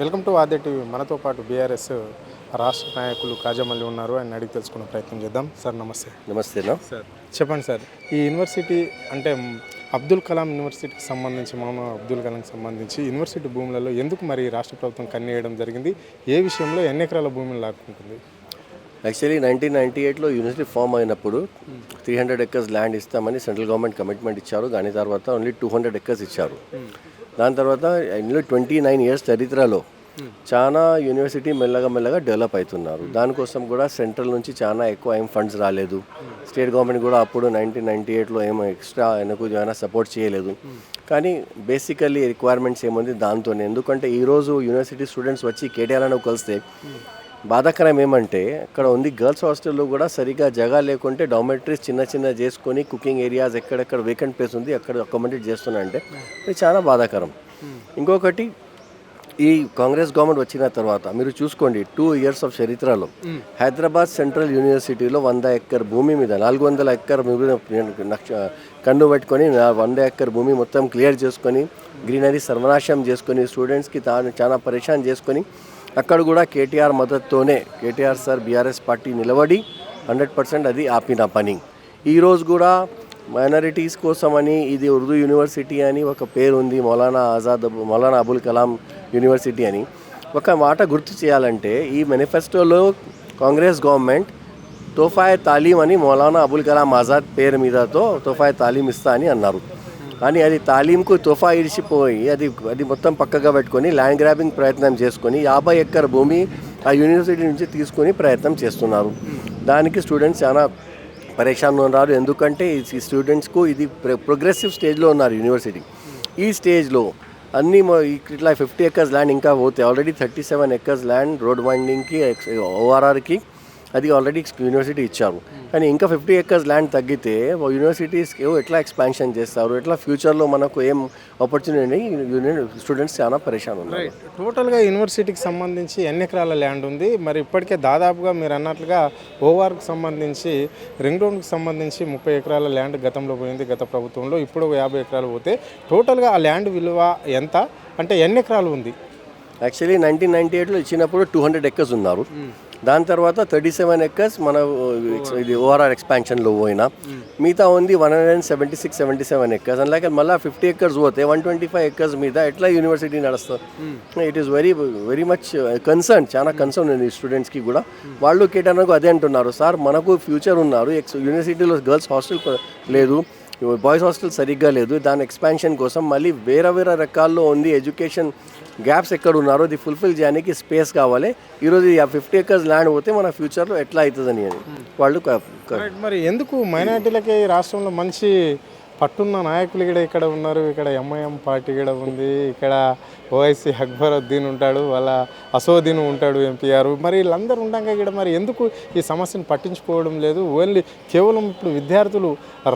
Welcome to Aadya TV. మనతో పాటు BRS రాష్ట్ర నాయకులు కాజమల్లి ఉన్నారు. ఆయన అడిగి తెలుసుకునే ప్రయత్నం చేద్దాం. సార్ నమస్తే. నమస్తేనా సార్ చెప్పండి సార్, ఈ యూనివర్సిటీ అంటే అబ్దుల్ కలాం యూనివర్సిటీకి సంబంధించి మహమ్మద్ అబ్దుల్ కలాంకి సంబంధించి యూనివర్సిటీ భూములలో ఎందుకు మరి రాష్ట్ర ప్రభుత్వం కన్నేయడం జరిగింది? ఏ విషయంలో ఎన్ని ఎకరాల భూమిని లాక్కుంటుంది? యాక్చువల్లీ 1998లో యూనివర్సిటీ ఫామ్ అయినప్పుడు 300 acres ల్యాండ్ ఇస్తామని సెంట్రల్ గవర్నమెంట్ కమిట్మెంట్ ఇచ్చారు. దాని తర్వాత ఓన్లీ 200 acres ఇచ్చారు. దాని తర్వాత ఇందులో 29 years చరిత్రలో చాలా యూనివర్సిటీ మెల్లగా డెవలప్ అవుతున్నారు. దానికోసం కూడా సెంట్రల్ నుంచి చాలా ఎక్కువ ఏం ఫండ్స్ రాలేదు. స్టేట్ గవర్నమెంట్ కూడా అప్పుడు 1998లో ఏమో ఎక్స్ట్రా ఆయనకు ఏమైనా సపోర్ట్ చేయలేదు. కానీ బేసికల్లీ రిక్వైర్మెంట్స్ ఏముంది దాంతోనే. ఎందుకంటే ఈరోజు యూనివర్సిటీ స్టూడెంట్స్ వచ్చి కేటీఆర్ కలిస్తే బాధాకరం ఏమంటే అక్కడ ఉంది గర్ల్స్ హాస్టల్లో కూడా సరిగా జగ లేకుంటే డార్మెటరీస్ చిన్న చేసుకొని కుకింగ్ ఏరియాస్ ఎక్కడెక్కడ వేకెంట్ ప్లేస్ ఉంది అక్కడ అకామిడేట్ చేస్తున్నా అంటే అది చాలా బాధాకరం. ఇంకొకటి, ఈ కాంగ్రెస్ గవర్నమెంట్ వచ్చిన తర్వాత మీరు చూసుకోండి 2 years ఆఫ్ చరిత్రలో హైదరాబాద్ సెంట్రల్ యూనివర్సిటీలో 100 acre భూమి మీద 400 acre కన్ను పెట్టుకొని 100 acre భూమి మొత్తం క్లియర్ చేసుకొని గ్రీనరీ సర్వనాశం చేసుకొని స్టూడెంట్స్కి చాలా పరేషాన్ చేసుకొని అక్కడ కూడా కేటీఆర్ మద్దతుతోనే కేటీఆర్ సార్ బీఆర్ఎస్ పార్టీ నిలబడి 100% అది ఆపిన పని. ఈరోజు కూడా మైనారిటీస్ కోసమని ఇది ఉర్దూ యూనివర్సిటీ అని ఒక పేరు ఉంది, మౌలానా అబుల్ కలాం యూనివర్సిటీ అని. ఒక మాట గుర్తు చేయాలంటే ఈ మేనిఫెస్టోలో కాంగ్రెస్ గవర్నమెంట్ తోఫాయ్ తాలీం అని మౌలానా అబుల్ కలాం ఆజాద్ పేరు మీదతో తోఫాయ్ తాలీం ఇస్తా అని అన్నారు. కానీ అది తాలీంకు తోఫా ఇడిచిపోయి అది మొత్తం పక్కగా పెట్టుకొని ల్యాండ్ గ్రాబింగ్ ప్రయత్నం చేసుకొని 50 acre భూమి ఆ యూనివర్సిటీ నుంచి తీసుకొని ప్రయత్నం చేస్తున్నారు. దానికి స్టూడెంట్స్ చాలా పరేషాన్ ఉన్నారు. ఎందుకంటే ఈ స్టూడెంట్స్కు ఇది ప్రోగ్రెసివ్ స్టేజ్లో ఉన్నారు యూనివర్సిటీ. ఈ స్టేజ్లో అన్నీ ఇట్లా 50 acres ల్యాండ్ ఇంకా పోతే ఆల్రెడీ 37 acres ల్యాండ్ రోడ్ వైండింగ్కి ఓఆర్ఆర్కి అది ఆల్రెడీ యూనివర్సిటీ ఇచ్చారు. కానీ ఇంకా 50 acres ల్యాండ్ తగ్గితే యూనివర్సిటీస్ ఎట్లా ఎక్స్పాన్షన్ చేస్తారు, ఎట్లా ఫ్యూచర్లో మనకు ఏం ఆపర్చునిటీ స్టూడెంట్స్ చాలా పరేషాన్ ఉన్నారు. టోటల్గా యూనివర్సిటీకి సంబంధించి ఎన్ని ఎకరాల ల్యాండ్ ఉంది? మరి ఇప్పటికే దాదాపుగా మీరు అన్నట్లుగా ఓఆర్కి సంబంధించి రింగ్ రోడ్కి సంబంధించి 30 acres ల్యాండ్ గతంలో పోయింది గత ప్రభుత్వంలో. ఇప్పుడు 50 acres పోతే టోటల్గా ఆ ల్యాండ్ విలువ ఎంత, అంటే ఎన్ని ఎకరాలు ఉంది? యాక్చువల్లీ 1998లో ఇచ్చినప్పుడు 200 acres ఉన్నారు. దాని తర్వాత 37 acres మన ఇది ఓఆర్ఆర్ ఎక్స్పాన్షన్లో పోయినా మిగతా ఉంది 177 acres. అలాగే మళ్ళీ 50 acres పోతే 125 acres మీద ఎట్లా యూనివర్సిటీ నడుస్తుంది? It is very much concern, చాలా కన్సర్న్ ఉంది స్టూడెంట్స్కి కూడా. వాళ్ళు కేటానికి అదే అంటున్నారు, సార్ మనకు ఫ్యూచర్ ఉన్నారు, యూనివర్సిటీలో గర్ల్స్ హాస్టల్ లేదు, బాయ్స్ హాస్టల్ సరిగ్గా లేదు, దాని ఎక్స్పాన్షన్ కోసం మళ్ళీ వేరే రకాల్లో ఉంది. ఎడ్యుకేషన్ గ్యాప్స్ ఎక్కడ ఉన్నారో అది ఫుల్ఫిల్ చేయడానికి స్పేస్ కావాలి. ఈరోజు 50 acres ల్యాండ్ పోతే మన ఫ్యూచర్లో ఎట్లా అవుతుందని వాళ్ళు. మరి ఎందుకు మైనార్టీలకి రాష్ట్రంలో మంచి పట్టున్న నాయకులు కూడా ఇక్కడ ఉన్నారు. ఇక్కడ ఎంఐఎం పార్టీ కూడా ఉంది, ఇక్కడ ఓవైసీ అక్బరుద్దీన్ ఉంటాడు, వాళ్ళ అసోద్దీన్ ఉంటాడు ఎంపీఆర్. మరి వీళ్ళందరూ ఉండగా ఇక్కడ మరి ఎందుకు ఈ సమస్యను పట్టించుకోవడం లేదు? ఓన్లీ కేవలం ఇప్పుడు విద్యార్థులు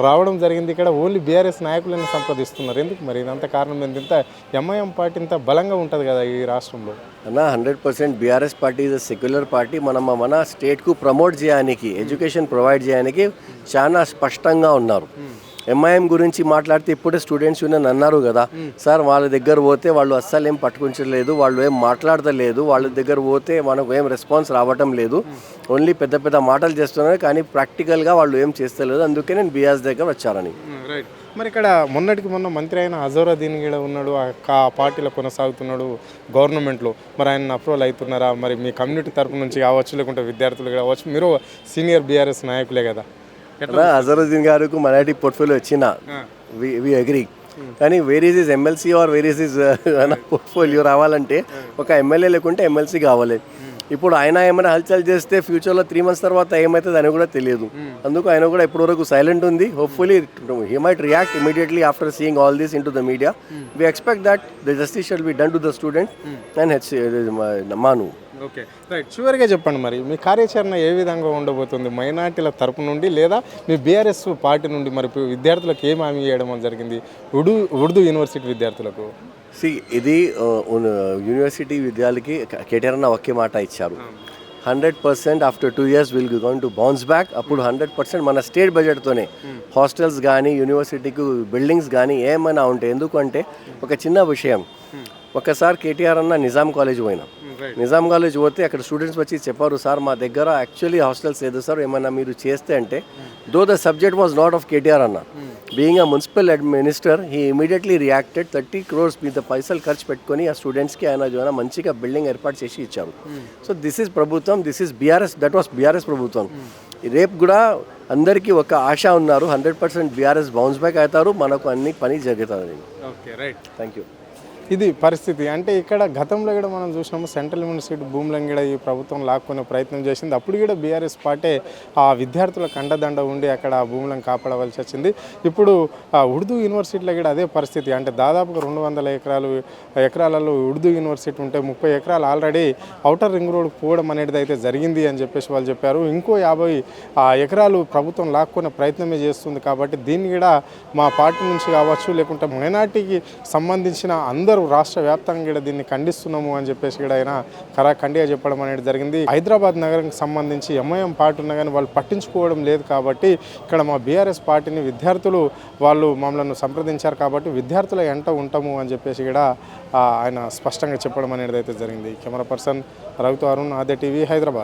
రావడం జరిగింది, ఇక్కడ ఓన్లీ బీఆర్ఎస్ నాయకులను సంపాదిస్తున్నారు. ఎందుకు మరి ఇదంతా కారణం ఏంటి? ఇంత ఎంఐఎం పార్టీ ఇంత బలంగా ఉంటుంది కదా ఈ రాష్ట్రంలో. అన్న 100% BRS party is a secular party. మన స్టేట్కు ప్రమోట్ చేయడానికి, ఎడ్యుకేషన్ ప్రొవైడ్ చేయడానికి చాలా స్పష్టంగా ఉన్నారు. ఎంఐఎం గురించి మాట్లాడితే ఇప్పుడే స్టూడెంట్స్ యూనియన్ అన్నారు కదా, సార్ వాళ్ళ దగ్గర పోతే వాళ్ళు అస్సలు ఏం పట్టుకుంటలేదు, వాళ్ళు ఏం మాట్లాడతలేదు, వాళ్ళ దగ్గర పోతే మనకు ఏం రెస్పాన్స్ రావటం లేదు, ఓన్లీ పెద్ద మాటలు చేస్తున్నారు కానీ ప్రాక్టికల్గా వాళ్ళు ఏం చేస్తలేదు. అందుకే నేను బీఆర్ఎస్ దగ్గర వచ్చారని. రైట్. మరి ఇక్కడ మొన్న మంత్రి అయిన అజరుద్దీన్ కూడా ఉన్నాడు, ఆ పార్టీలో కొనసాగుతున్నాడు గవర్నమెంట్లో. మరి ఆయన అప్రూవల్ అవుతున్నారా? మరి మీ కమ్యూనిటీ తరపు నుంచి కావచ్చు, లేకుంటే విద్యార్థులు కావచ్చు, మీరు సీనియర్ బీఆర్ఎస్ నాయకులే కదా. అజరుద్దీన్ గారికి మైనారిటీ పోర్ట్ఫోలియో వచ్చిన వి అగ్రీ. కానీ where is MLC or where is portfolio రావాలంటే ఒక ఎమ్మెల్యే లేకుంటే ఎమ్మెల్సీ కావాలి. ఇప్పుడు ఆయన ఏమైనా హల్చల్ చేస్తే ఫ్యూచర్లో 3 months తర్వాత ఏమవుతుంది అని కూడా తెలియదు. అందుకు ఆయన కూడా ఇప్పటివరకు సైలెంట్ ఉంది. Hopefully he might react immediately after seeing all this into the media. We expect that the justice shall be done to the student and Manu. Okay, right. చివరిగా చెప్పండి, మరి మీ కార్యాచరణ ఏ విధంగా ఉండబోతుంది యూనివర్సిటీల తరపు నుండి, లేదా మీ బీఆర్ఎస్ పార్టీ నుండి? మరి విద్యార్థులకు ఏం హామీ చేయడం జరిగింది ఉర్దూ యూనివర్సిటీ విద్యార్థులకు? ఇది యూనివర్సిటీ విద్యార్థులకి కేటీఆర్ ఒకే మాట ఇచ్చారు, 100% after 2 years will going to bounce back. అప్పుడు 100% మన స్టేట్ బడ్జెట్తోనే హాస్టల్స్ కానీ యూనివర్సిటీకి బిల్డింగ్స్ కానీ ఏమైనా ఉంటాయి. ఎందుకంటే ఒక చిన్న విషయం, ఒకసారి కేటీఆర్ అన్న నిజాం కాలేజ్ పోయినా. నిజాం కాలేజ్ పోతే అక్కడ స్టూడెంట్స్ వచ్చి చెప్పారు, సార్ మా దగ్గర యాక్చువల్లీ హాస్టల్స్ లేదు సార్, ఏమన్నా మీరు చేస్తే అంటే, though the subject was not of KTR అన్న. Being a municipal minister he immediately reacted. 30 crores మీద పైసలు ఖర్చు పెట్టుకొని ఆ స్టూడెంట్స్కి ఆయన మంచిగా బిల్డింగ్ ఏర్పాటు చేసి ఇచ్చారు. సో దిస్ ఈజ్ ప్రభుత్వం, this is BRS, that was BRS ప్రభుత్వం. రేపు కూడా అందరికీ ఒక ఆశ ఉన్నారు, 100% బీఆర్ఎస్ బౌన్స్ బ్యాక్ అవుతారు, మనకు అన్ని పని జరుగుతుంది. Okay, right. Thank you. ఇది పరిస్థితి. అంటే ఇక్కడ గతంలో కూడా మనం చూసినాము, సెంట్రల్ యూనివర్సిటీ భూములను కూడా ఈ ప్రభుత్వం లాక్కునే ప్రయత్నం చేసింది. అప్పుడు కూడా బీఆర్ఎస్ పార్టీ ఆ విద్యార్థుల కండదండ ఉండి అక్కడ ఆ భూములను కాపాడవలసి వచ్చింది. ఇప్పుడు ఉర్దూ యూనివర్సిటీలో కూడా అదే పరిస్థితి. అంటే దాదాపుగా 200 ఎకరాలలో ఉర్దూ యూనివర్సిటీ ఉంటే 30 ఎకరాలు ఆల్రెడీ ఔటర్ రింగ్ రోడ్ పోవడం అనేది అయితే జరిగింది అని చెప్పేసి వాళ్ళు చెప్పారు. ఇంకో 50 ఎకరాలు ప్రభుత్వం లాక్కునే ప్రయత్నమే చేస్తుంది. కాబట్టి దీన్ని కూడా మా పార్టీ నుంచి కావచ్చు, లేకుంటే మైనార్టీకి సంబంధించిన అందరూ రాష్ట్ర వ్యాప్తంగా కూడా దీన్ని ఖండిస్తున్నాము అని చెప్పేసి కూడా ఆయన ఖండిగా చెప్పడం అనేది జరిగింది. హైదరాబాద్ నగరానికి సంబంధించి ఎంఐఎం పార్టీ ఉన్నా కానీ వాళ్ళు పట్టించుకోవడం లేదు. కాబట్టి ఇక్కడ మా బీఆర్ఎస్ పార్టీని విద్యార్థులు వాళ్ళు మమ్మల్ని సంప్రదించారు కాబట్టి విద్యార్థుల ఎంట ఉంటాము అని చెప్పేసి కూడా ఆయన స్పష్టంగా చెప్పడం అనేది అయితే జరిగింది. కెమెరా పర్సన్ రవితో అరుణ్, ఆద్య టీవీ, హైదరాబాద్.